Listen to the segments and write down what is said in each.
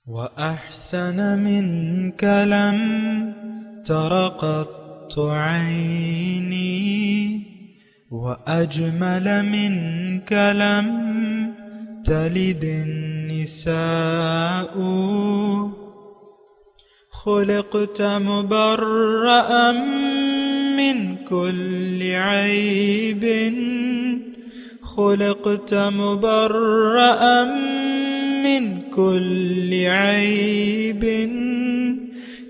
وأحسن منك لم تر قط عيني وأجمل منك لم تلد النساء خلقت مبرأ من كل عيب خلقت مبرأ من كل عيب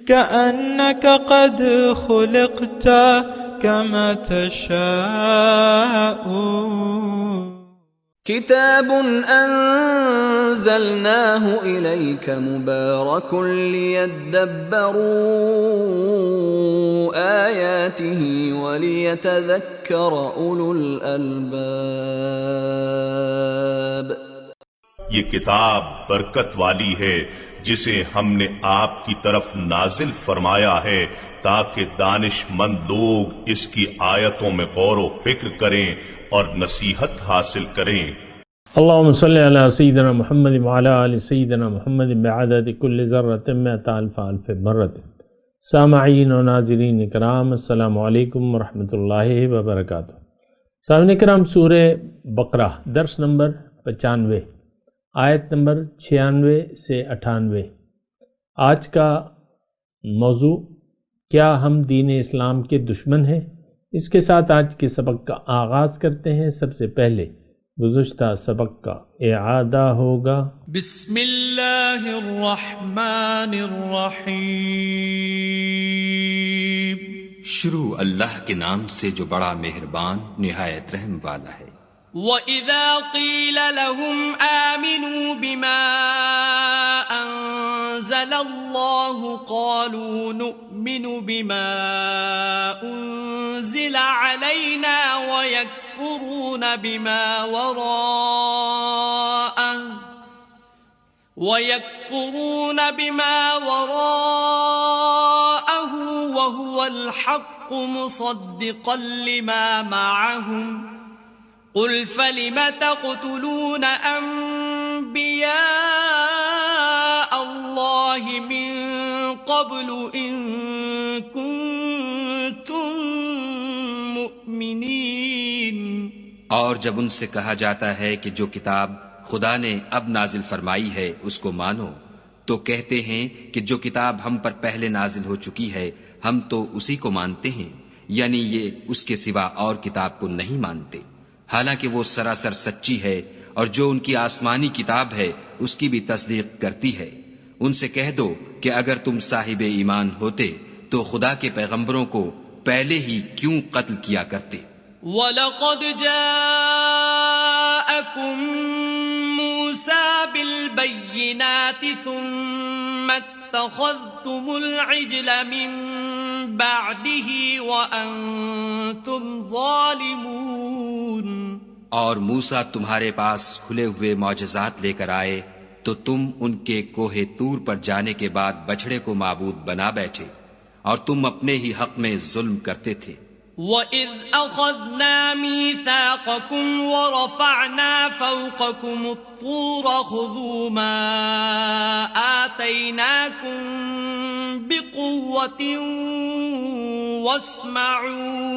كأنك قد خلقت كما تشاء كتاب أنزلناه إليك مبارك ليدبروا آياته وليتذكر أولو الألباب. یہ کتاب برکت والی ہے جسے ہم نے آپ کی طرف نازل فرمایا ہے تاکہ دانش مند لوگ اس کی آیتوں میں غور و فکر کریں اور نصیحت حاصل کریں. اللہم صلی علی سیدنا محمد وعلی آل سیدنا محمد بعدد کل ذرۃ مئۃ الف الف مرۃ. سامعین و ناظرین اکرام، السلام علیکم ورحمۃ اللہ وبرکاتہ. سامعین اکرام، سورہ بقرہ درس نمبر 95 آیت نمبر 96 سے 98. آج کا موضوع کیا ہم دین اسلام کے دشمن ہیں؟ اس کے ساتھ آج کے سبق کا آغاز کرتے ہیں. سب سے پہلے گزشتہ سبق کا اعادہ ہوگا. بسم اللہ الرحمن الرحیم. شروع اللہ کے نام سے جو بڑا مہربان نہایت رحم والا ہے. وَإِذَا قِيلَ لَهُمْ آمِنُوا بِمَا أَنزَلَ اللَّهُ قَالُوا نُؤْمِنُ بِمَا أُنزِلَ عَلَيْنَا وَيَكْفُرُونَ بِمَا وَرَاءَهُ وَهُوَ الْحَقُّ مُصَدِّقًا لِمَا مَعَهُمْ قل فلم تقتلون انبیاء اللہ من قبل ان کنتم مؤمنین. اور جب ان سے کہا جاتا ہے کہ جو کتاب خدا نے اب نازل فرمائی ہے اس کو مانو، تو کہتے ہیں کہ جو کتاب ہم پر پہلے نازل ہو چکی ہے ہم تو اسی کو مانتے ہیں، یعنی یہ اس کے سوا اور کتاب کو نہیں مانتے، حالانکہ وہ سراسر سچی ہے اور جو ان کی آسمانی کتاب ہے اس کی بھی تصدیق کرتی ہے. ان سے کہہ دو کہ اگر تم صاحب ایمان ہوتے تو خدا کے پیغمبروں کو پہلے ہی کیوں قتل کیا کرتے. وَلَقَدْ جَاءَكُم مُوسَىٰ بِالْبَيِّنَاتِ ثُمَّ اتَّخَذْتُمُ الْعِجْلَ مِن بَعْدِهِ وَأَنتُمْ ظَالِمُونَ. اور موسیٰ تمہارے پاس کھلے ہوئے معجزات لے کر آئے تو تم ان کے کوہ طور پر جانے کے بعد بچھڑے کو معبود بنا بیٹھے اور تم اپنے ہی حق میں ظلم کرتے تھے. وَإِذْ أَخَذْنَا مِيثَاقَكُمْ وَرَفَعْنَا فَوْقَكُمُ الطُّورَ خُذُوا مَا آتَيْنَاكُمْ بِقُوَّةٍ وَاسْمَعُوا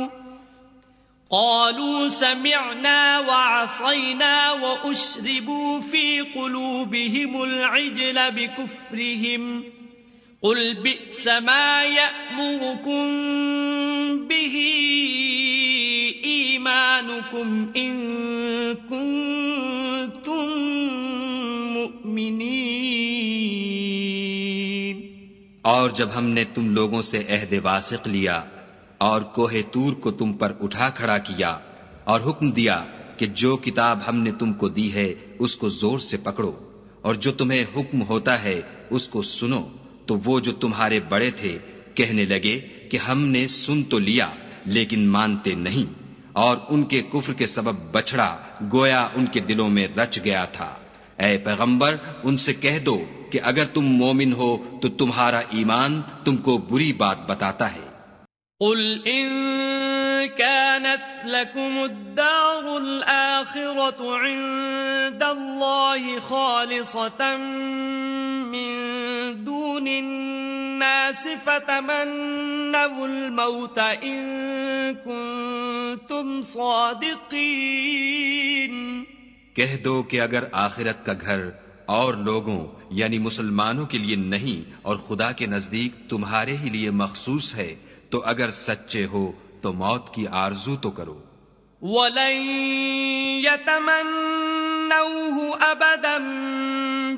قَالُوا سَمِعْنَا وَعَصَيْنَا وَأُشْرِبُوا فِي قُلُوبِهِمُ الْعِجْلَ بِكُفْرِهِمْ قُلْ بِئْسَ مَا يَأْمُرُكُمْ بِهِ إِيمَانُكُمْ إِن كُنتُم مُّؤْمِنِينَ. اور جب ہم نے تم لوگوں سے عہد واثق لیا اور کوہ طور کو تم پر اٹھا کھڑا کیا اور حکم دیا کہ جو کتاب ہم نے تم کو دی ہے اس کو زور سے پکڑو اور جو تمہیں حکم ہوتا ہے اس کو سنو، تو وہ جو تمہارے بڑے تھے کہنے لگے کہ ہم نے سن تو لیا لیکن مانتے نہیں، اور ان کے کفر کے سبب بچھڑا گویا ان کے دلوں میں رچ گیا تھا. اے پیغمبر ان سے کہہ دو کہ اگر تم مومن ہو تو تمہارا ایمان تم کو بری بات بتاتا ہے. قل ان كانت لكم الدار الآخرة عند الله خالصة من الناس فتمنوا الموت إن كنتم صادقين کہہ دو کہ اگر آخرت کا گھر اور لوگوں یعنی مسلمانوں کے لیے نہیں اور خدا کے نزدیک تمہارے ہی لیے مخصوص ہے تو اگر سچے ہو تو موت کی آرزو تو کرو. وَلَن يَتَمَنَّوْهُ أَبَدًا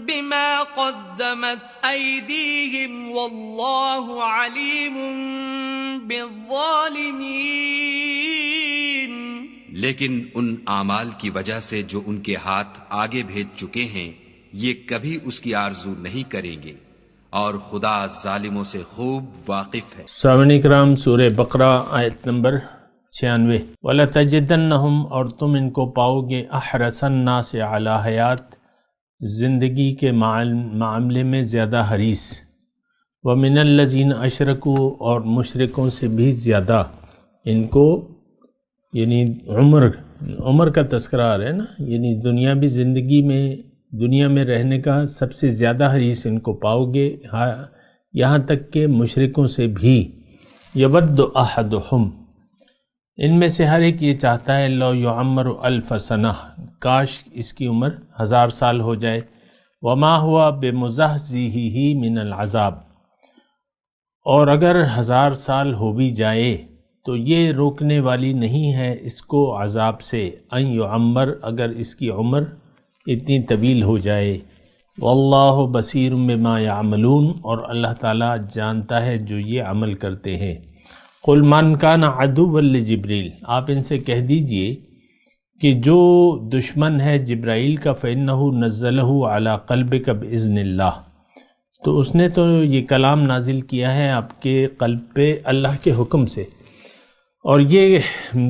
بِمَا قَدَّمَتْ أَيْدِيهِمْ وَاللَّهُ عَلِيمٌ بِالظَّالِمِينَ. لیکن ان اعمال کی وجہ سے جو ان کے ہاتھ آگے بھیج چکے ہیں یہ کبھی اس کی آرزو نہیں کریں گے اور خدا ظالموں سے خوب واقف ہے. سامعین کرام، سورہ بقرہ آیت نمبر 96. وَلَتَجِدَنَّهُمْ، اور تم ان کو پاؤ گے، احرص الناس علی حیات، زندگی کے معاملے میں زیادہ حریص، وَمِنَ الَّذِينَ أَشْرَكُوا، اور مشرکوں سے بھی زیادہ ان کو، یعنی عمر کا تذکرہ آ رہا ہے نا، یعنی دنیاوی زندگی میں، دنیا میں رہنے کا سب سے زیادہ حریص ان کو پاؤ گے، یہاں تک کہ مشرکوں سے بھی. یود احدہم، ان میں سے ہر ایک یہ چاہتا ہے، لو یعمر الف سنہ، کاش اس کی عمر 1000 سال ہو جائے. وما ہوا بمزحزحہ من العذاب، اور اگر 1000 سال ہو بھی جائے تو یہ روکنے والی نہیں ہے اس کو عذاب سے. ان یعمر، اگر اس کی عمر اتنی طویل ہو جائے. واللہ بصیر بما یعملون، اور اللہ تعالیٰ جانتا ہے جو یہ عمل کرتے ہیں. قل من کان عدوا لجبریل، آپ ان سے کہہ دیجئے کہ جو دشمن ہے جبرائیل کا، فإنہ نزلہ علی قلبک بإذن اللہ، تو اس نے تو یہ کلام نازل کیا ہے آپ کے قلب پہ اللہ کے حکم سے. اور یہ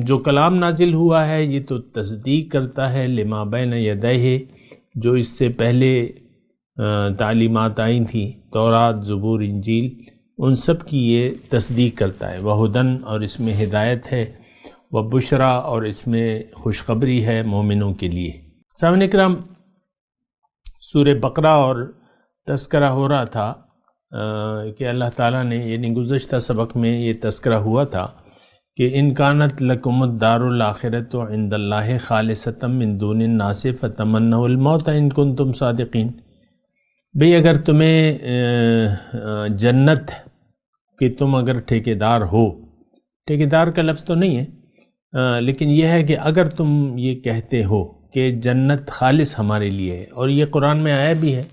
جو کلام نازل ہوا ہے یہ تو تصدیق کرتا ہے لما بین یدیہ، جو اس سے پہلے تعلیمات آئی تھیں، تورات، زبور، انجیل، ان سب کی یہ تصدیق کرتا ہے. وہدن، اور اس میں ہدایت ہے، وبشرا، اور اس میں خوشخبری ہے مومنوں کے لیے. سامعین کرام، سورہ بقرہ اور تذکرہ ہو رہا تھا کہ اللہ تعالیٰ نے، یعنی گزشتہ سبق میں یہ تذکرہ ہوا تھا کہ ان کانت لکم الدار الاخرۃ عند اللہ خالصۃ من دون الناس فتمنوا الموت ان کنتم صادقین. بھئی اگر تمہیں جنت کہ تم اگر ٹھیکیدار ہو، ٹھیکیدار کا لفظ تو نہیں ہے، لیکن یہ ہے کہ اگر تم یہ کہتے ہو کہ جنت خالص ہمارے لیے ہے، اور یہ قرآن میں آیا بھی ہے،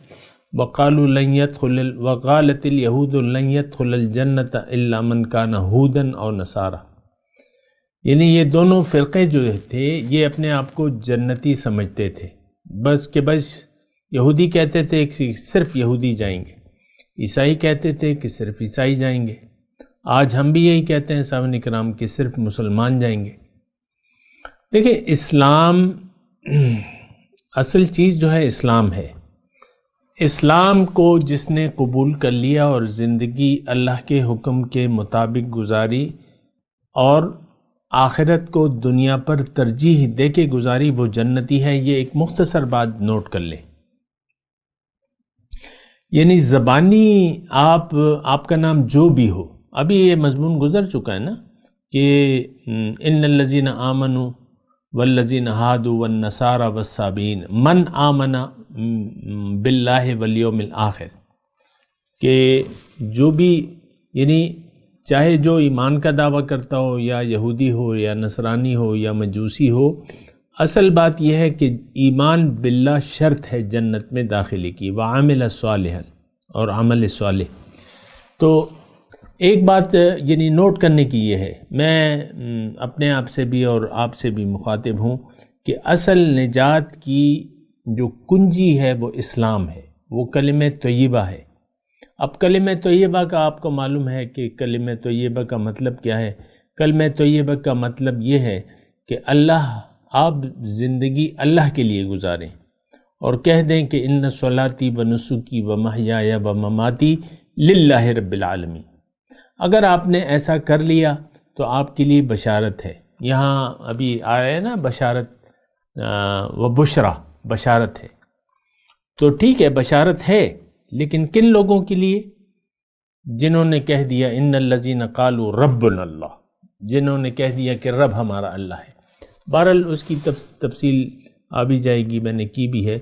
وقالوا لن يدخل وقالت اليهود لن يدخل الجنة الا من كان هودا او نصارى، یعنی یہ دونوں فرقے جو تھے یہ اپنے آپ کو جنتی سمجھتے تھے، بس یہودی کہتے تھے کہ صرف یہودی جائیں گے، عیسائی کہتے تھے کہ صرف عیسائی جائیں گے. آج ہم بھی یہی کہتے ہیں سامعین کرام کہ صرف مسلمان جائیں گے. دیکھیں، اسلام، اصل چیز جو ہے اسلام ہے. اسلام کو جس نے قبول کر لیا اور زندگی اللہ کے حکم کے مطابق گزاری اور آخرت کو دنیا پر ترجیح دے کے گزاری، وہ جنتی ہے. یہ ایک مختصر بات نوٹ کر لیں. یعنی زبانی آپ کا نام جو بھی ہو، ابھی یہ مضمون گزر چکا ہے نا کہ ان الذین آمنوا والذین ہادوا والنصارى والصابئین من آمن باللہ والیوم الآخر، کہ جو بھی، یعنی چاہے جو ایمان کا دعویٰ کرتا ہو، یا یہودی ہو، یا نصرانی ہو، یا مجوسی ہو، اصل بات یہ ہے کہ ایمان باللہ شرط ہے جنت میں داخلے کی. وعمل صالحا، اور عمل صالح. تو ایک بات یعنی نوٹ کرنے کی یہ ہے، میں اپنے آپ سے بھی اور آپ سے بھی مخاطب ہوں کہ اصل نجات کی جو کنجی ہے وہ اسلام ہے، وہ کلمہ طیبہ ہے. اب کلمہ طیبہ کا آپ کو معلوم ہے کہ کلمہ طیبہ کا مطلب کیا ہے. کلمہ طیبہ کا مطلب یہ ہے کہ آپ زندگی اللہ کے لیے گزاریں اور کہہ دیں کہ ان صلاتی و نسکی و محیای و مماتی للہ رب العالمین. اگر آپ نے ایسا کر لیا تو آپ کے لیے بشارت ہے. یہاں ابھی آیا ہے نا بشارت و بشرا، بشارت ہے. تو ٹھیک ہے، بشارت ہے، لیکن کن لوگوں کے لیے؟ جنہوں نے کہہ دیا ان الذین قالوا ربنا اللہ، جنہوں نے کہہ دیا کہ رب ہمارا اللہ ہے۔ بہرحال اس کی تفصیل آ بھی جائے گی، میں نے کی بھی ہے۔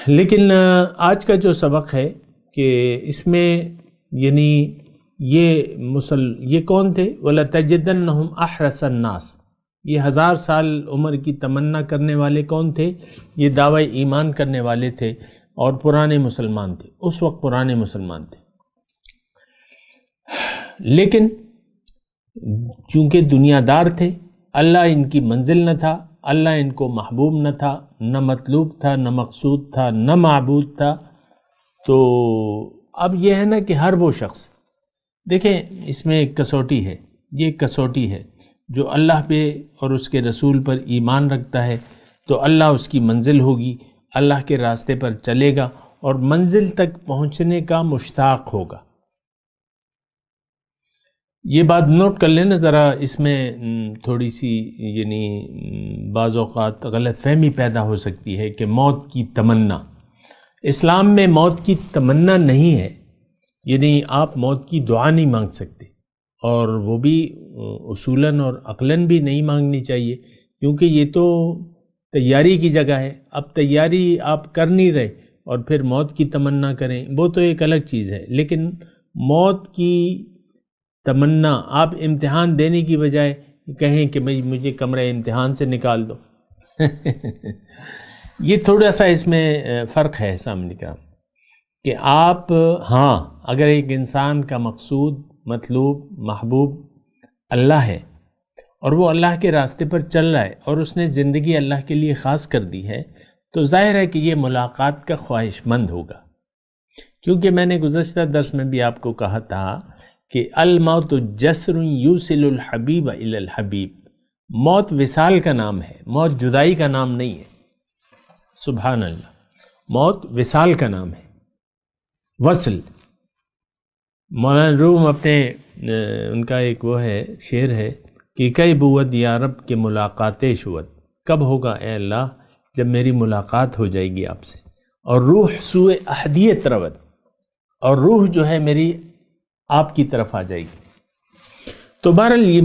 لیکن آج کا جو سبق ہے کہ اس میں یعنی یہ کون تھے؟ وَلَتَجِدَنَّهُمْ أَحْرَصَ النَّاسِ، یہ 1000 سال عمر کی تمنا کرنے والے کون تھے؟ یہ دعوی ایمان کرنے والے تھے اور پرانے مسلمان تھے، اس وقت پرانے مسلمان تھے۔ لیکن چونکہ دنیا دار تھے، اللہ ان کی منزل نہ تھا، اللہ ان کو محبوب نہ تھا، نہ مطلوب تھا، نہ مقصود تھا، نہ معبود تھا۔ تو اب یہ ہے نا کہ ہر وہ شخص، دیکھیں اس میں ایک کسوٹی ہے، یہ ایک کسوٹی ہے، جو اللہ پہ اور اس کے رسول پر ایمان رکھتا ہے تو اللہ اس کی منزل ہوگی، اللہ کے راستے پر چلے گا اور منزل تک پہنچنے کا مشتاق ہوگا۔ یہ بات نوٹ کر لینا ذرا، اس میں تھوڑی سی یعنی بعض اوقات غلط فہمی پیدا ہو سکتی ہے کہ موت کی تمنا، اسلام میں موت کی تمنا نہیں ہے، یعنی آپ موت کی دعا نہیں مانگ سکتے، اور وہ بھی اصولاً اور عقلاً بھی نہیں مانگنی چاہیے، کیونکہ یہ تو تیاری کی جگہ ہے۔ اب تیاری آپ کر نہیں رہے اور پھر موت کی تمنا کریں، وہ تو ایک الگ چیز ہے۔ لیکن موت کی تمنا آپ امتحان دینے کی بجائے کہیں کہ مجھے کمرہ امتحان سے نکال دو یہ تھوڑا سا اس میں فرق ہے سامنے کا، کہ آپ ہاں اگر ایک انسان کا مقصود، مطلوب، محبوب اللہ ہے اور وہ اللہ کے راستے پر چل رہا ہے اور اس نے زندگی اللہ کے لیے خاص کر دی ہے، تو ظاہر ہے کہ یہ ملاقات کا خواہش مند ہوگا۔ کیونکہ میں نے گزشتہ درس میں بھی آپ کو کہا تھا کہ الموت جسر یوصل الحبیب الی الحبیب، موت وصال کا نام ہے، موت جدائی کا نام نہیں ہے۔ سبحان اللہ، موت وصال کا نام ہے، وصل۔ مولانا روم اپنے ان کا ایک وہ ہے شعر ہے کہ کئی بود یا رب کے ملاقات شود، کب ہوگا اے اللہ جب میری ملاقات ہو جائے گی آپ سے، اور روح سوئے احدیت رود، اور روح جو ہے میری آپ کی طرف آ جائے گی۔ تو بہرحال یہ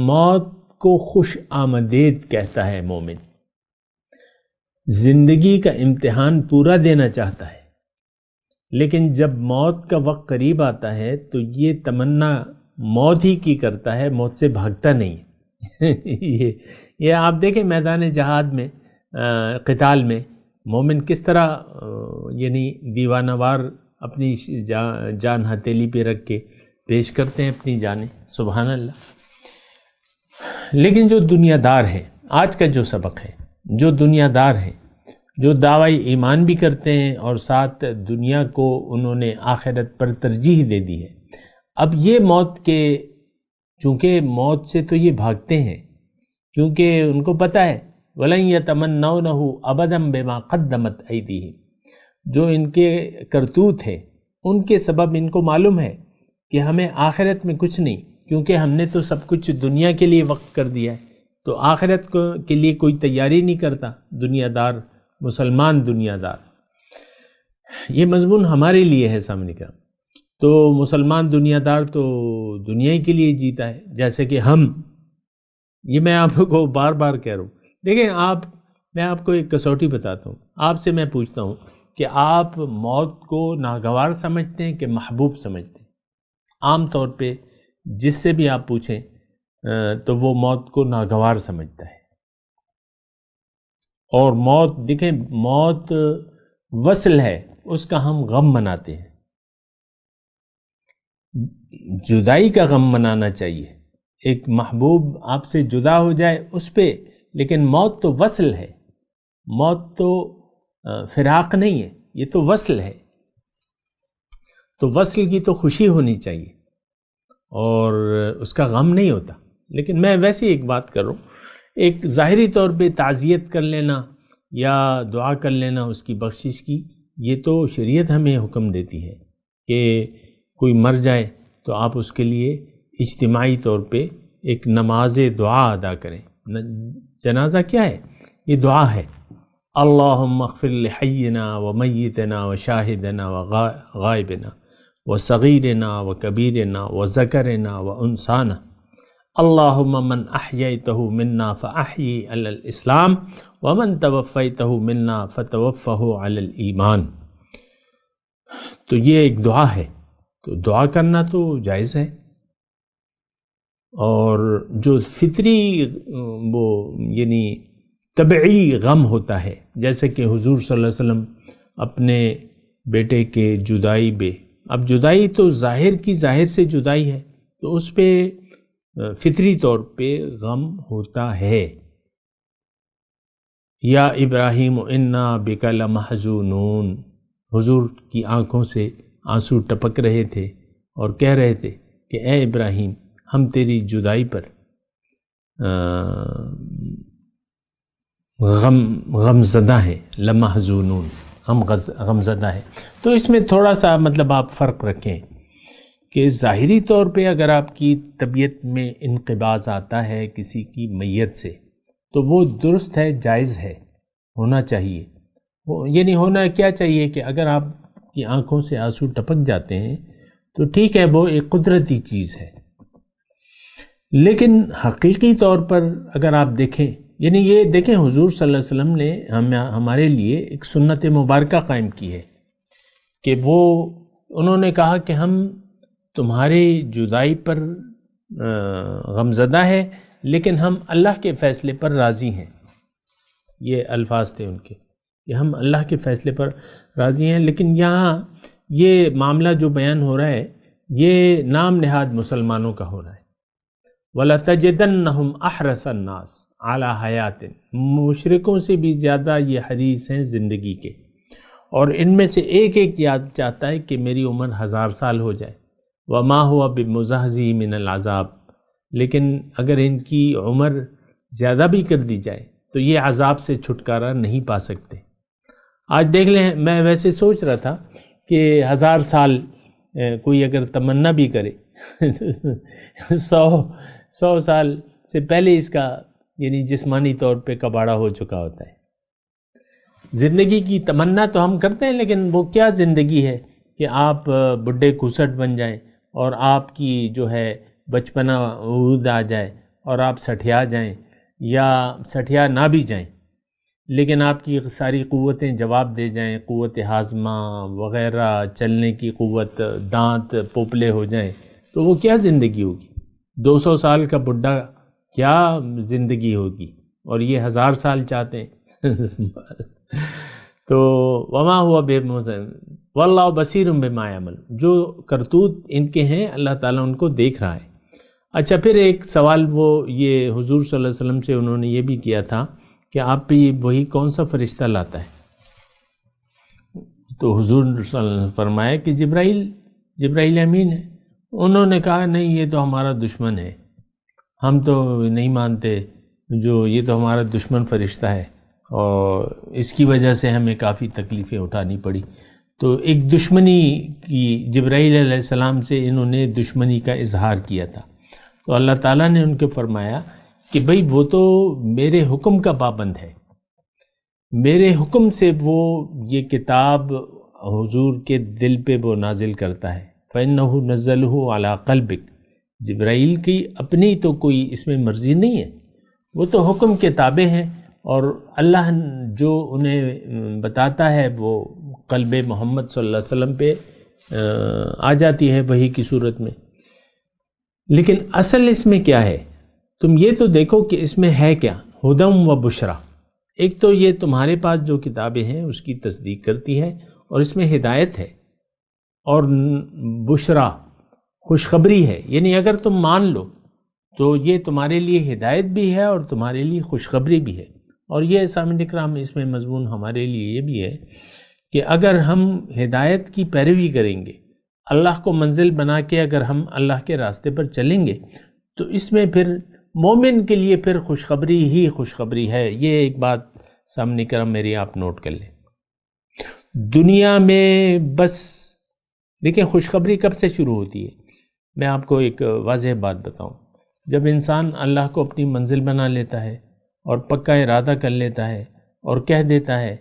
موت کو خوش آمدید کہتا ہے مومن، زندگی کا امتحان پورا دینا چاہتا ہے، لیکن جب موت کا وقت قریب آتا ہے تو یہ تمنا موت ہی کی کرتا ہے، موت سے بھاگتا نہیں یہ آپ دیکھیں میدان جہاد میں، قتال میں مومن کس طرح یعنی دیوانہ وار اپنی جان ہتھیلی پہ رکھ کے پیش کرتے ہیں اپنی جانیں، سبحان اللہ۔ لیکن جو دنیا دار ہے، آج کا جو سبق ہے، جو دنیا دار ہے، جو دعوی ایمان بھی کرتے ہیں اور ساتھ دنیا کو انہوں نے آخرت پر ترجیح دے دی ہے، اب یہ موت کے، چونکہ موت سے تو یہ بھاگتے ہیں، کیونکہ ان کو پتہ ہے وَلَن يَتَمَنَّوْنَهُ أَبَدًا بِمَا قَدَّمَتْ أَيْدِيهِمْ، جو ان کے کرتوت ہے ان کے سبب ان کو معلوم ہے کہ ہمیں آخرت میں کچھ نہیں، کیونکہ ہم نے تو سب کچھ دنیا کے لیے وقف کر دیا ہے، تو آخرت کے لیے کوئی تیاری نہیں کرتا دنیا دار، مسلمان دنیا دار۔ یہ مضمون ہمارے لیے ہے سامنے کا، تو مسلمان دنیا دار تو دنیا ہی کے لیے جیتا ہے، جیسے کہ ہم، یہ میں آپ کو بار بار کہہ رہا ہوں۔ دیکھیں میں آپ کو ایک کسوٹی بتاتا ہوں، آپ سے میں پوچھتا ہوں کہ آپ موت کو ناگوار سمجھتے ہیں کہ محبوب سمجھتے ہیں؟ عام طور پہ جس سے بھی آپ پوچھیں تو وہ موت کو ناگوار سمجھتا ہے، اور موت، دیکھیں موت وصل ہے، اس کا ہم غم مناتے ہیں، جدائی کا غم منانا چاہیے، ایک محبوب آپ سے جدا ہو جائے اس پہ، لیکن موت تو وصل ہے، موت تو فراق نہیں ہے، یہ تو وصل ہے، تو وصل کی تو خوشی ہونی چاہیے اور اس کا غم نہیں ہوتا۔ لیکن میں ویسے ایک بات کر رہا ہوں، ایک ظاہری طور پہ تعزیت کر لینا یا دعا کر لینا اس کی بخشش کی، یہ تو شریعت ہمیں حکم دیتی ہے کہ کوئی مر جائے تو آپ اس کے لیے اجتماعی طور پہ ایک نماز دعا ادا کریں۔ جنازہ کیا ہے؟ یہ دعا ہے، اللہم اغفر لحینا و میتنا و شاہدنا و غائبنا و صغیرنا و کبیرنا و ذکرنا و انسانا اللہم من احییتہ منا فاحیی علی الاسلام ومن توفیتہ منا فتوفہ علی الایمان۔ تو یہ ایک دعا ہے، تو دعا کرنا تو جائز ہے، اور جو فطری وہ یعنی طبعی غم ہوتا ہے، جیسے کہ حضور صلی اللہ علیہ وسلم اپنے بیٹے کے جدائی پہ، اب جدائی تو ظاہر کی ظاہر سے جدائی ہے، تو اس پہ فطری طور پہ غم ہوتا ہے۔ یا ابراہیم انا بک لمحزونون، حضور کی آنکھوں سے آنسو ٹپک رہے تھے اور کہہ رہے تھے کہ اے ابراہیم ہم تیری جدائی پر غم زدہ ہیں، لمحزونون ہم غم زدہ ہیں۔ تو اس میں تھوڑا سا مطلب آپ فرق رکھیں کہ ظاہری طور پہ اگر آپ کی طبیعت میں انقباض آتا ہے کسی کی میت سے تو وہ درست ہے، جائز ہے، ہونا چاہیے۔ یعنی ہونا کیا چاہیے کہ اگر آپ کی آنکھوں سے آنسو ٹپک جاتے ہیں تو ٹھیک ہے، وہ ایک قدرتی چیز ہے، لیکن حقیقی طور پر اگر آپ دیکھیں، یعنی یہ دیکھیں حضور صلی اللہ علیہ وسلم نے ہمارے لیے ایک سنت مبارکہ قائم کی ہے کہ انہوں نے کہا کہ ہم تمہاری جدائی پر غمزدہ ہے لیکن ہم اللہ کے فیصلے پر راضی ہیں۔ یہ الفاظ تھے ان کے کہ ہم اللہ کے فیصلے پر راضی ہیں، لیکن یہاں یہ معاملہ جو بیان ہو رہا ہے یہ نام نہاد مسلمانوں کا ہو رہا ہے۔ وَلَتَجِدَنَّهُمْ أَحْرَصَ النَّاسِ عَلَى حَيَاتٍ، مشرکوں سے بھی زیادہ یہ حریص ہیں زندگی کے، اور ان میں سے ایک ایک یاد چاہتا ہے کہ میری عمر 1000 سال ہو جائے۔ وَمَا هُوَ بِمُزَحْزِحٍ مِنَ الْعَذَابِ، لیکن اگر ان کی عمر زیادہ بھی کر دی جائے تو یہ عذاب سے چھٹکارا نہیں پا سکتے۔ آج دیکھ لیں، میں ویسے سوچ رہا تھا کہ 1000 سال کوئی اگر تمنا بھی کرے 100 سال سے پہلے اس کا یعنی جسمانی طور پہ کباڑا ہو چکا ہوتا ہے۔ زندگی کی تمنا تو ہم کرتے ہیں، لیکن وہ کیا زندگی ہے کہ آپ بڈھے کھسٹ بن جائیں اور آپ کی جو ہے بچپنا عود آ جائے اور آپ سٹھیا جائیں یا سٹھیا نہ بھی جائیں، لیکن آپ کی ساری قوتیں جواب دے جائیں، قوت ہاضمہ وغیرہ، چلنے کی قوت، دانت پوپلے ہو جائیں، تو وہ کیا زندگی ہوگی؟ 200 سال کا بڈھا کیا زندگی ہوگی، اور یہ 1000 سال چاہتے ہیں۔ تو وما ہوا واللہ بصیر بما یعمل، جو کرتوت ان کے ہیں اللہ تعالیٰ ان کو دیکھ رہا ہے۔ اچھا، پھر ایک سوال یہ حضور صلی اللہ علیہ وسلم سے انہوں نے یہ بھی کیا تھا کہ آپ پہ وہی کون سا فرشتہ لاتا ہے؟ تو حضور صلی اللہ علیہ وسلم فرمایا کہ جبرائیل امین ہے۔ انہوں نے کہا نہیں، یہ تو ہمارا دشمن ہے، ہم تو نہیں مانتے، یہ تو ہمارا دشمن فرشتہ ہے، اور اس کی وجہ سے ہمیں کافی تکلیفیں اٹھانی پڑی۔ تو ایک دشمنی کی جبرائیل علیہ السلام سے انہوں نے دشمنی کا اظہار کیا تھا، تو اللہ تعالیٰ نے ان کو فرمایا کہ بھئی وہ تو میرے حکم کا پابند ہے، میرے حکم سے وہ یہ کتاب حضور کے دل پہ وہ نازل کرتا ہے۔ فَإِنَّهُ نَزَّلَهُ عَلَىٰ قَلْبِكَ، جبرائیل کی اپنی تو کوئی اس میں مرضی نہیں ہے، وہ تو حکم کے تابع ہیں، اور اللہ جو انہیں بتاتا ہے وہ قلب محمد صلی اللہ علیہ وسلم پہ آ جاتی ہے وحی کی صورت میں۔ لیکن اصل اس میں کیا ہے؟ تم یہ تو دیکھو کہ اس میں ہے کیا؟ ہدم و بشرا۔ ایک تو یہ تمہارے پاس جو کتابیں ہیں اس کی تصدیق کرتی ہے، اور اس میں ہدایت ہے، اور بشرا خوشخبری ہے، یعنی اگر تم مان لو تو یہ تمہارے لیے ہدایت بھی ہے اور تمہارے لیے خوشخبری بھی ہے۔ اور یہ سامعین کرام اس میں مضمون ہمارے لیے یہ بھی ہے کہ اگر ہم ہدایت کی پیروی کریں گے، اللہ کو منزل بنا کے اگر ہم اللہ کے راستے پر چلیں گے، تو اس میں پھر مومن کے لیے پھر خوشخبری ہی خوشخبری ہے۔ یہ ایک بات سامنے کرام میری آپ نوٹ کر لیں۔ دنیا میں بس دیکھیں خوشخبری کب سے شروع ہوتی ہے؟ میں آپ کو ایک واضح بات بتاؤں، جب انسان اللہ کو اپنی منزل بنا لیتا ہے اور پکا ارادہ کر لیتا ہے اور کہہ دیتا ہے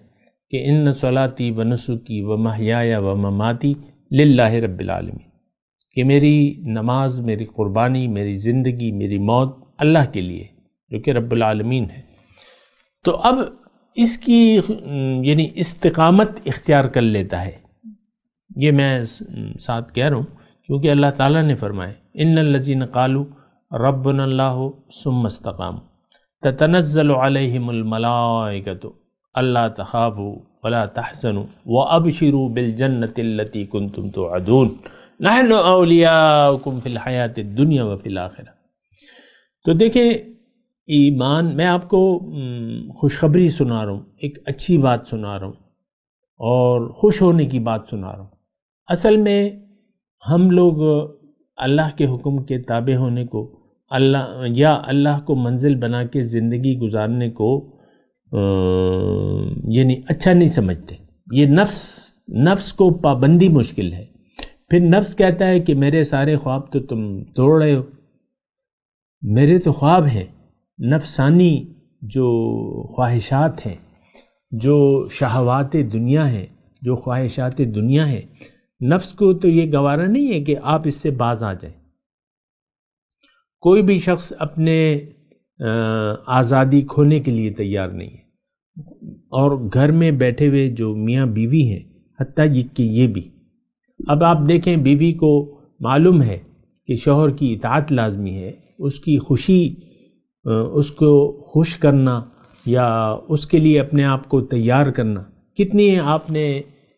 کہ ان صلاتی و نسکی و محیای و مماتی للہ رب العالمین، کہ میری نماز، میری قربانی، میری زندگی، میری موت اللہ کے لیے جو کہ رب العالمین ہے۔ تو اب اس کی یعنی استقامت اختیار کر لیتا ہے۔ یہ میں ساتھ کہہ رہا ہوں کیونکہ اللہ تعالیٰ نے فرمایا ان الذین قالوا ربنا اللہ ثم استقاموا تتنزل علیہم الملائکۃ الا تخافوا ولا تحزنوا وابشروا بالجنۃ التی کنتم توعدون نحن اولیاؤکم فی الحیاۃ الدنیا وفی الآخرہ۔ تو دیکھیں ایمان، میں آپ کو خوشخبری سنا رہا ہوں، ایک اچھی بات سنا رہا ہوں اور خوش ہونے کی بات سنا رہا ہوں۔ اصل میں ہم لوگ اللہ کے حکم کے تابع ہونے کو، اللہ کو منزل بنا کے زندگی گزارنے کو یعنی اچھا نہیں سمجھتے۔ یہ نفس کو پابندی مشکل ہے۔ پھر نفس کہتا ہے کہ میرے سارے خواب تو تم توڑ رہے ہو، میرے تو خواب ہیں نفسانی، جو خواہشات ہیں، جو شہوات دنیا ہیں، جو خواہشات دنیا ہیں، نفس کو تو یہ گوارا نہیں ہے کہ آپ اس سے باز آ جائیں۔ کوئی بھی شخص اپنے آزادی کھونے کے لیے تیار نہیں ہے، اور گھر میں بیٹھے ہوئے جو میاں بیوی ہیں، حتیٰ کہ یہ بھی، اب آپ دیکھیں بیوی کو معلوم ہے کہ شوہر کی اطاعت لازمی ہے، اس کی خوشی، اس کو خوش کرنا یا اس کے لیے اپنے آپ کو تیار کرنا، کتنی آپ نے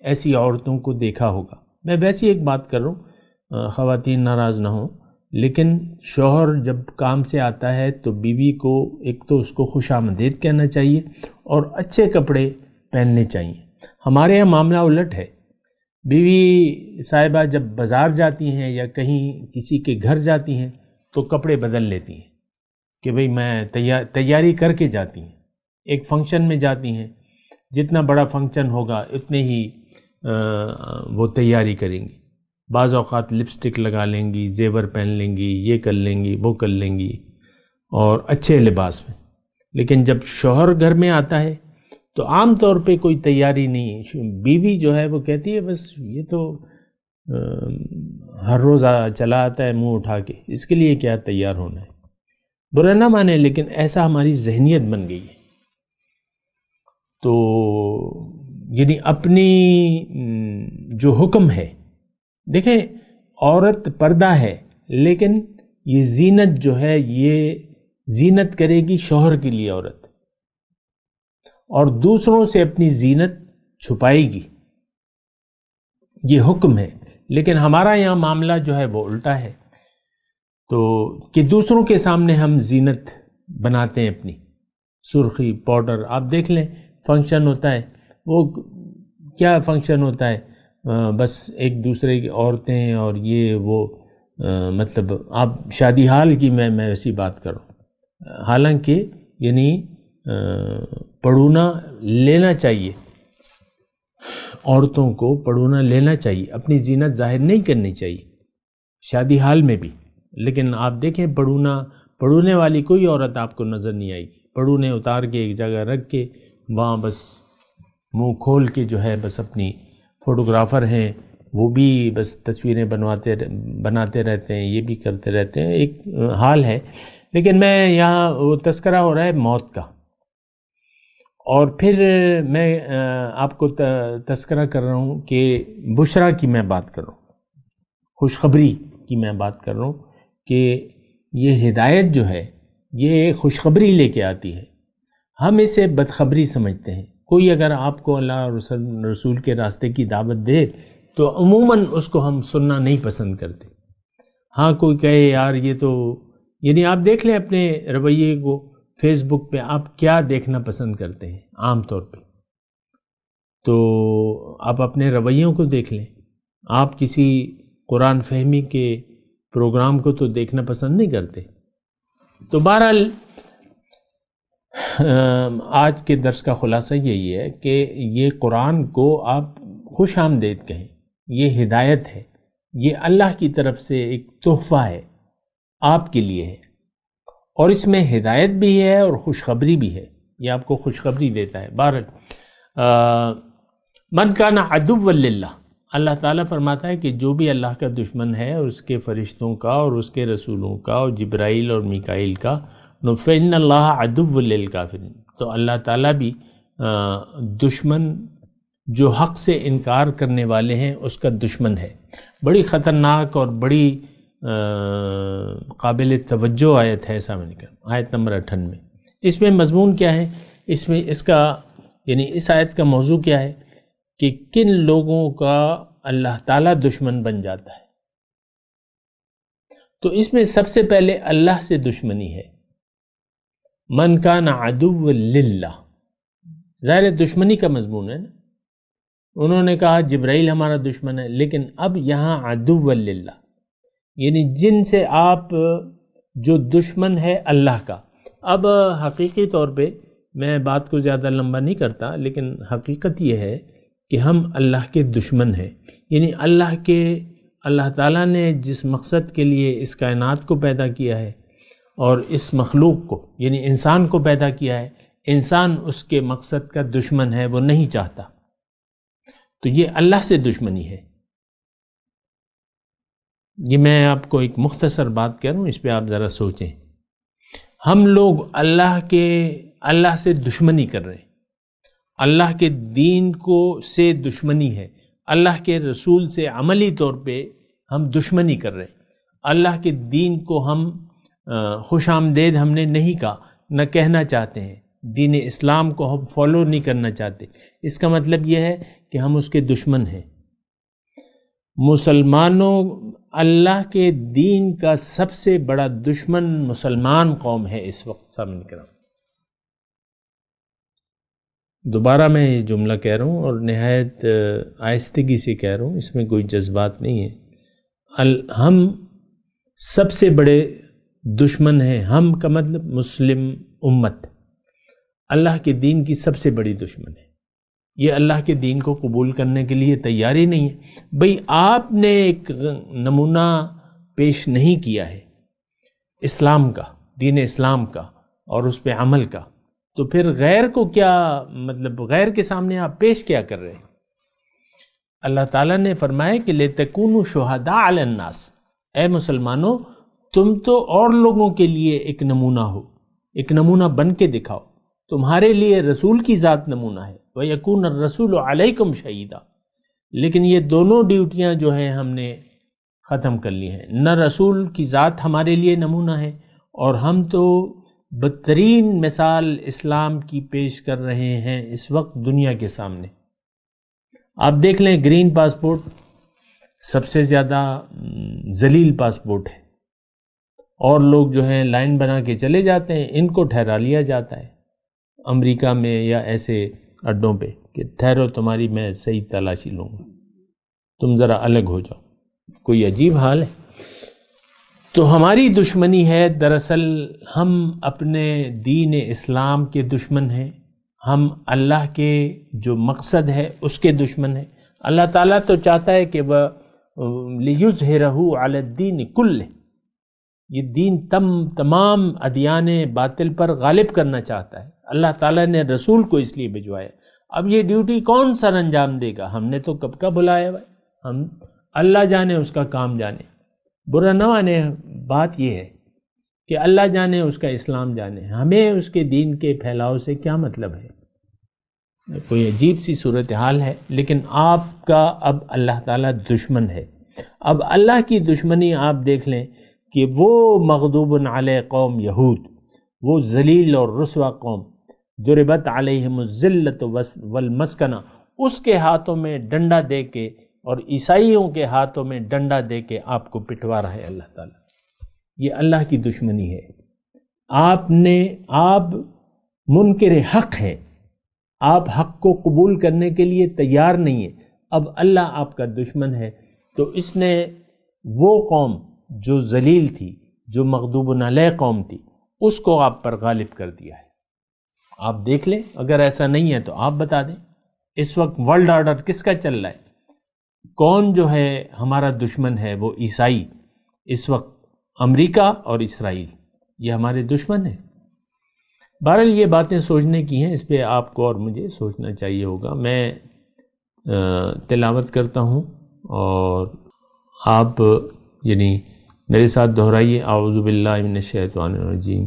ایسی عورتوں کو دیکھا ہوگا۔ میں ویسی ایک بات کر رہا ہوں، خواتین ناراض نہ ہوں، لیکن شوہر جب کام سے آتا ہے تو بیوی کو ایک تو اس کو خوش آمدید کہنا چاہیے اور اچھے کپڑے پہننے چاہیے۔ ہمارے یہاں معاملہ الٹ ہے، بیوی صاحبہ جب بازار جاتی ہیں یا کہیں کسی کے گھر جاتی ہیں تو کپڑے بدل لیتی ہیں کہ بھئی میں تیاری کر کے جاتی ہیں۔ ایک فنکشن میں جاتی ہیں، جتنا بڑا فنکشن ہوگا اتنے ہی وہ تیاری کریں گی، بعض اوقات لپسٹک لگا لیں گی، زیور پہن لیں گی، یہ کر لیں گی، وہ کر لیں گی، اور اچھے لباس میں۔ لیکن جب شوہر گھر میں آتا ہے تو عام طور پہ کوئی تیاری نہیں ہے۔ بیوی جو ہے وہ کہتی ہے بس یہ تو ہر روز چلا آتا ہے منہ اٹھا کے، اس کے لیے کیا تیار ہونا ہے۔ برا نہ مانے، لیکن ایسا ہماری ذہنیت بن گئی ہے۔ تو یعنی اپنی جو حکم ہے، دیکھیں عورت پردہ ہے، لیکن یہ زینت جو ہے یہ زینت کرے گی شوہر کے لیے عورت، اور دوسروں سے اپنی زینت چھپائے گی، یہ حکم ہے۔ لیکن ہمارا یہاں معاملہ جو ہے وہ الٹا ہے، تو کہ دوسروں کے سامنے ہم زینت بناتے ہیں اپنی، سرخی، پاؤڈر۔ آپ دیکھ لیں فنکشن ہوتا ہے، وہ کیا فنکشن ہوتا ہے، بس ایک دوسرے کی عورتیں اور یہ وہ، مطلب آپ شادی حال کی میں ایسی بات کروں، حالانکہ یعنی پڑھونا لینا چاہیے، عورتوں کو پڑھونا لینا چاہیے، اپنی زینت ظاہر نہیں کرنی چاہیے شادی حال میں بھی۔ لیکن آپ دیکھیں پڑھونے والی کوئی عورت آپ کو نظر نہیں آئے گی، پڑھونے اتار کے ایک جگہ رکھ کے وہاں بس منہ کھول کے جو ہے بس اپنی، فوٹوگرافر ہیں وہ بھی بس تصویریں بناتے رہتے ہیں، یہ بھی کرتے رہتے ہیں، ایک حال ہے۔ لیکن میں یہاں وہ تذکرہ ہو رہا ہے موت کا، اور پھر میں آپ کو تذکرہ کر رہا ہوں کہ بشرا کی میں بات کر رہا ہوں، خوشخبری کی میں بات کر رہا ہوں کہ یہ ہدایت جو ہے یہ خوشخبری لے کے آتی ہے، ہم اسے بدخبری سمجھتے ہیں۔ کوئی اگر آپ کو اللہ اور رسول کے راستے کی دعوت دے تو عموماً اس کو ہم سننا نہیں پسند کرتے۔ ہاں کوئی کہے یار یہ تو، یعنی آپ دیکھ لیں اپنے رویے کو، فیس بک پہ آپ کیا دیکھنا پسند کرتے ہیں عام طور پہ، تو آپ اپنے رویوں کو دیکھ لیں۔ آپ کسی قرآن فہمی کے پروگرام کو تو دیکھنا پسند نہیں کرتے۔ تو بہرحال آج کے درس کا خلاصہ یہی ہے کہ یہ قرآن کو آپ خوش آمدید کہیں، یہ ہدایت ہے، یہ اللہ کی طرف سے ایک تحفہ ہے، آپ کے لیے ہے، اور اس میں ہدایت بھی ہے اور خوشخبری بھی ہے۔ یہ آپ کو خوشخبری دیتا ہے. بہرحال من کان عدو للہ، اللہ تعالیٰ فرماتا ہے کہ جو بھی اللہ کا دشمن ہے، اس کے فرشتوں کا اور اس کے رسولوں کا اور جبرائیل اور میکائیل کا، فإن اللہ عدو للکافرین، تو اللہ تعالیٰ بھی دشمن جو حق سے انکار کرنے والے ہیں اس کا دشمن ہے. بڑی خطرناک اور بڑی قابل توجہ آیت ہے سامنے کا، آیت نمبر 98. اس میں مضمون کیا ہے؟ اس میں اس کا یعنی اس آیت کا موضوع کیا ہے کہ کن لوگوں کا اللہ تعالیٰ دشمن بن جاتا ہے. تو اس میں سب سے پہلے اللہ سے دشمنی ہے. من کان عدو للہ، ظاہر دشمنی کا مضمون ہے نا. انہوں نے کہا جبرائیل ہمارا دشمن ہے، لیکن اب یہاں عدو للہ یعنی جن سے آپ جو دشمن ہے اللہ کا. اب حقیقی طور پہ میں بات کو زیادہ لمبا نہیں کرتا، لیکن حقیقت یہ ہے کہ ہم اللہ کے دشمن ہیں. یعنی اللہ تعالیٰ نے جس مقصد کے لیے اس کائنات کو پیدا کیا ہے اور اس مخلوق کو یعنی انسان کو پیدا کیا ہے، انسان اس کے مقصد کا دشمن ہے، وہ نہیں چاہتا. تو یہ اللہ سے دشمنی ہے. یہ میں آپ کو ایک مختصر بات کہہ رہا ہوں، اس پہ آپ ذرا سوچیں. ہم لوگ اللہ سے دشمنی کر رہے ہیں، اللہ کے دین سے دشمنی ہے، اللہ کے رسول سے عملی طور پہ ہم دشمنی کر رہے ہیں. اللہ کے دین کو ہم خوش آمدید ہم نے نہیں کہا، نہ کہنا چاہتے ہیں. دین اسلام کو ہم فالو نہیں کرنا چاہتے. اس کا مطلب یہ ہے کہ ہم اس کے دشمن ہیں. مسلمانوں، اللہ کے دین کا سب سے بڑا دشمن مسلمان قوم ہے اس وقت. سامنے کرام دوبارہ میں یہ جملہ کہہ رہا ہوں اور نہایت آہستگی سے کہہ رہا ہوں، اس میں کوئی جذبات نہیں ہے. ہم سب سے بڑے دشمن ہیں. ہم کا مطلب مسلم امت اللہ کے دین کی سب سے بڑی دشمن ہے. یہ اللہ کے دین کو قبول کرنے کے لیے تیار ہی نہیں ہے. بھئی آپ نے ایک نمونہ پیش نہیں کیا ہے اسلام کا، دین اسلام کا اور اس پہ عمل کا، تو پھر غیر کو کیا مطلب، غیر کے سامنے آپ پیش کیا کر رہے ہیں؟ اللہ تعالیٰ نے فرمایا کہ لِتَكُونُوا شُهَدَاءَ عَلَى النَّاسِ، اے مسلمانوں تم تو اور لوگوں کے لیے ایک نمونہ ہو، ایک نمونہ بن کے دکھاؤ. تمہارے لیے رسول کی ذات نمونہ ہے. وَيَكُونَ الرَّسُولُ عَلَيْكُمْ شَهِيدًا. لیکن یہ دونوں ڈیوٹیاں جو ہیں ہم نے ختم کر لی ہیں. نہ رسول کی ذات ہمارے لیے نمونہ ہے، اور ہم تو بدترین مثال اسلام کی پیش کر رہے ہیں اس وقت دنیا کے سامنے. آپ دیکھ لیں گرین پاسپورٹ سب سے زیادہ ذلیل پاسپورٹ ہے، اور لوگ جو ہیں لائن بنا کے چلے جاتے ہیں. ان کو ٹھہرا لیا جاتا ہے امریکہ میں یا ایسے اڈوں پہ کہ ٹھہرو تمہاری میں صحیح تلاشی لوں گا، تم ذرا الگ ہو جاؤ. کوئی عجیب حال ہے. تو ہماری دشمنی ہے، دراصل ہم اپنے دین اسلام کے دشمن ہیں. ہم اللہ کے جو مقصد ہے اس کے دشمن ہیں. اللہ تعالیٰ تو چاہتا ہے کہ وہ لِيُظْهِرَهُ عَلَى الدِّينِ كُلِّهِ، یہ دین تمام ادیان باطل پر غالب کرنا چاہتا ہے. اللہ تعالیٰ نے رسول کو اس لیے بھجوایا. اب یہ ڈیوٹی کون سر انجام دے گا؟ ہم نے تو کب کا بلایا ہوا ہے. ہم اللہ جانے اس کا کام جانے. برا نہ مانے، بات یہ ہے کہ اللہ جانے اس کا اسلام جانے. ہمیں اس کے دین کے پھیلاؤ سے کیا مطلب ہے؟ کوئی عجیب سی صورتحال ہے. لیکن آپ کا اب اللہ تعالیٰ دشمن ہے. اب اللہ کی دشمنی آپ دیکھ لیں کہ وہ مغضوب علیہ قوم یہود، وہ ذلیل اور رسوا قوم، ضربت علیہم الذلۃ والمسکنہ، اس کے ہاتھوں میں ڈنڈا دے کے اور عیسائیوں کے ہاتھوں میں ڈنڈا دے کے آپ کو پٹوا رہا ہے اللہ تعالیٰ. یہ اللہ کی دشمنی ہے. آپ منکر حق ہیں، آپ حق کو قبول کرنے کے لیے تیار نہیں ہیں. اب اللہ آپ کا دشمن ہے، تو اس نے وہ قوم جو ذلیل تھی، جو مغضوب علیہ قوم تھی، اس کو آپ پر غالب کر دیا ہے. آپ دیکھ لیں، اگر ایسا نہیں ہے تو آپ بتا دیں اس وقت ورلڈ آرڈر کس کا چل رہا ہے؟ کون جو ہے ہمارا دشمن ہے؟ وہ عیسائی. اس وقت امریکہ اور اسرائیل یہ ہمارے دشمن ہیں. بہرحال یہ باتیں سوچنے کی ہیں، اس پہ آپ کو اور مجھے سوچنا چاہیے ہوگا۔ میں تلاوت کرتا ہوں اور آپ یعنی میرے ساتھ دہرائیے۔ اعوذ باللہ من الشیطان الرجیم،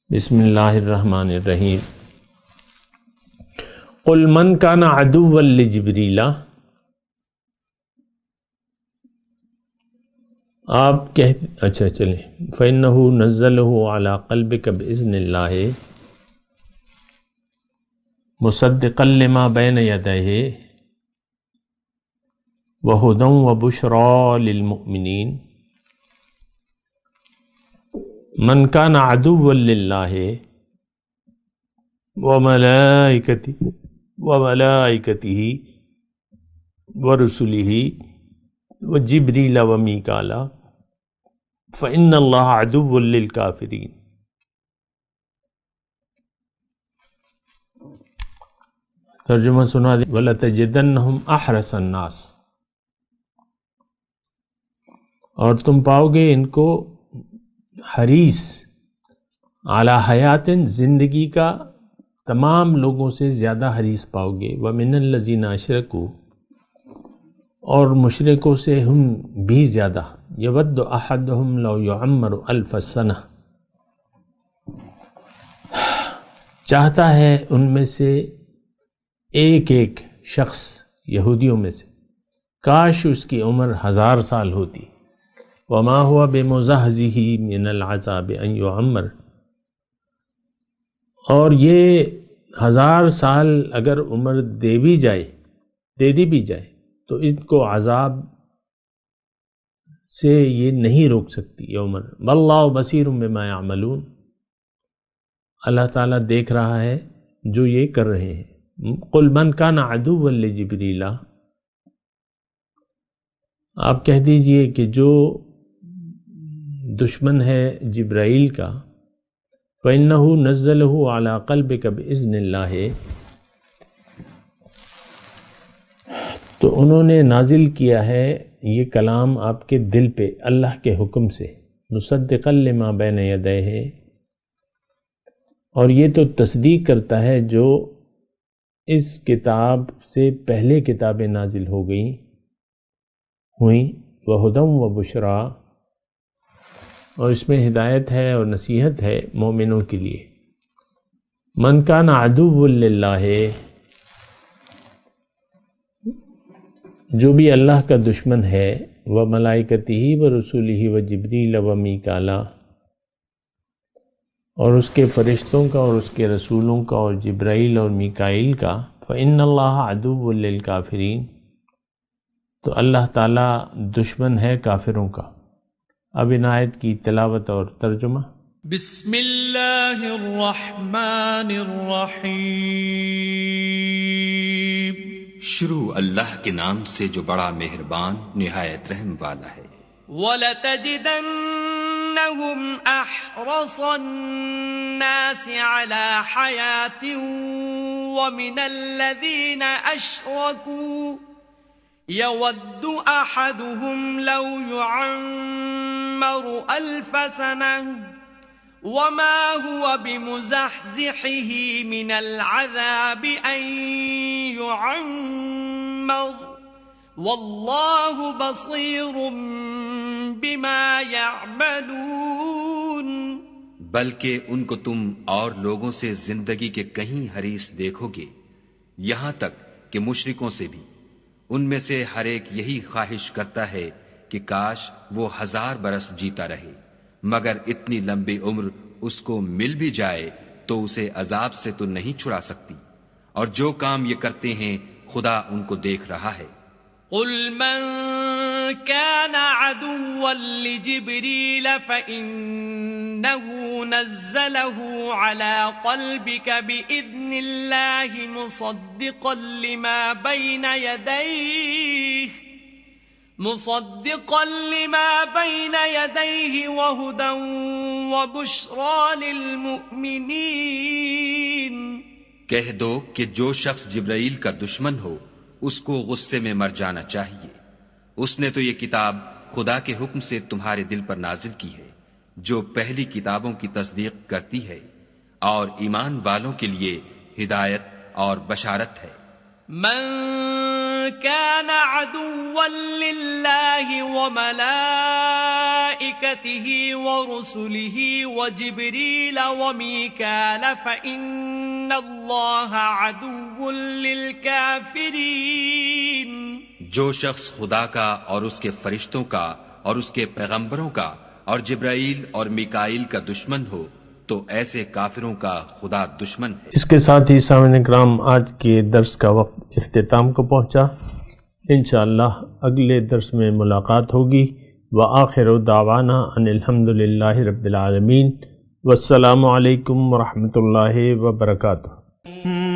بسم اللہ الرحمن الرحیم۔ قل من کان عدوا لجبریل، آپ اچھا چلیں، فإنہ نزلہ علی قلبک بإذن اللہ مصدقا لما بین یدیہ وہدی وبشری للمؤمنین۔ من کان عدوا للہ وملائکتہ ورسلہ وجبریل ومیکالا فإن اللہ عدو للکافرین۔ ترجمہ سنا دی، وَلَتَجِدَنَّهُمْ أَحْرَصَ النَّاسِ، اور تم پاؤ گے ان کو حریص علی حیات، زندگی کا تمام لوگوں سے زیادہ حریص پاؤ گے، وَمِنَ الَّذِينَ أَشْرَكُوا، اور مشرکوں سے ہم بھی زیادہ، یود احدہم لو یعمر الف سنہ، چاہتا ہے ان میں سے ایک ایک شخص یہودیوں میں سے کاش اس کی عمر 1000 سال ہوتی۔ وما ہوا بمزحزہ من العذاب ان یعمر، اور یہ 1000 سال اگر عمر دے دی بھی جائے تو ان کو عذاب سے یہ نہیں روک سکتی یہ عمر۔ واللہ بصیر بما یعملون، اللہ تعالیٰ دیکھ رہا ہے جو یہ کر رہے ہیں۔ قل من کان عدوا لجبریل، آپ کہہ دیجئے کہ جو دشمن ہے جبرائیل کا، فإنہ نزلہ علی قلبک بإذن اللہ، تو انہوں نے نازل کیا ہے یہ کلام آپ کے دل پہ اللہ کے حکم سے، مصدقا لما بین یدیہ، اور یہ تو تصدیق کرتا ہے جو اس کتاب سے پہلے کتابیں نازل ہوئیں، وہدی وبشری، اور اس میں ہدایت ہے اور نصیحت ہے مومنوں کے لیے۔ من کان عدوا للہ، جو بھی اللہ کا دشمن ہے، وملائکتہ ورسلہ وجبریل ومیکالا، اور اس کے فرشتوں کا اور اس کے رسولوں کا اور جبرائیل اور میکائیل کا، فإن اللہ عدو للکافرین، تو اللہ تعالیٰ دشمن ہے کافروں کا۔ اب ان آیت کی تلاوت اور ترجمہ۔ بسم اللہ الرحمن الرحیم، شروع اللہ کے نام سے جو بڑا مہربان نہایت رحم والا ہے۔ وَلَتَجِدَنَّهُمْ أَحْرَصَ النَّاسِ عَلَى حَيَاةٍ وَمِنَ الَّذِينَ أَشْرَكُوا يَوَدُّ أَحَدُهُمْ لَوْ يُعَمَّرُ أَلْفَ سَنَةٍ وَمَا هُوَ بِمُزَحْزِحِهِ مِنَ الْعَذَابِ أَن يُعَمَّرَ وَاللَّهُ بَصِيرٌ بِمَا يَعْمَلُونَ، بلکہ ان کو تم اور لوگوں سے زندگی کے کہیں حریص دیکھو گے، یہاں تک کہ مشرکوں سے بھی۔ ان میں سے ہر ایک یہی خواہش کرتا ہے کہ کاش وہ 1000 برس جیتا رہے، مگر اتنی لمبی عمر اس کو مل بھی جائے تو اسے عذاب سے تو نہیں چھڑا سکتی، اور جو کام یہ کرتے ہیں خدا ان کو دیکھ رہا ہے۔ قل من كان عدوا لجبريل فإنه نزله على قلبك بإذن الله مصدقا لما بين يديه وهدى وبشرى للمؤمنين۔ کہہ دو کہ جو شخص جبرائیل کا دشمن ہو اس کو غصے میں مر جانا چاہیے، اس نے تو یہ کتاب خدا کے حکم سے تمہارے دل پر نازل کی ہے جو پہلی کتابوں کی تصدیق کرتی ہے، اور ایمان والوں کے لیے ہدایت اور بشارت ہے۔ من كان عدوا لله وملائكته ورسله وجبريل وميكال فإن الله عدو للكافرين۔ جو شخص خدا کا اور اس کے فرشتوں کا اور اس کے پیغمبروں کا اور جبرائیل اور میکائیل کا دشمن ہو تو ایسے کافروں کا خدا دشمن ہے۔ اس کے ساتھ ہی سامعین کرام آج کے درس کا وقت اختتام کو پہنچا۔ انشاءاللہ اگلے درس میں ملاقات ہوگی۔ وآخر دعوانا ان الحمدللہ رب العالمین، والسلام علیکم ورحمۃ اللہ وبرکاتہ۔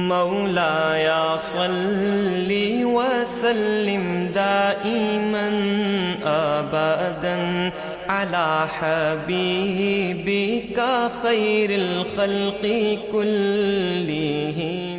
مولایا صلی وسلم دائما ابدا على حبيبك خير الخلق كلهم۔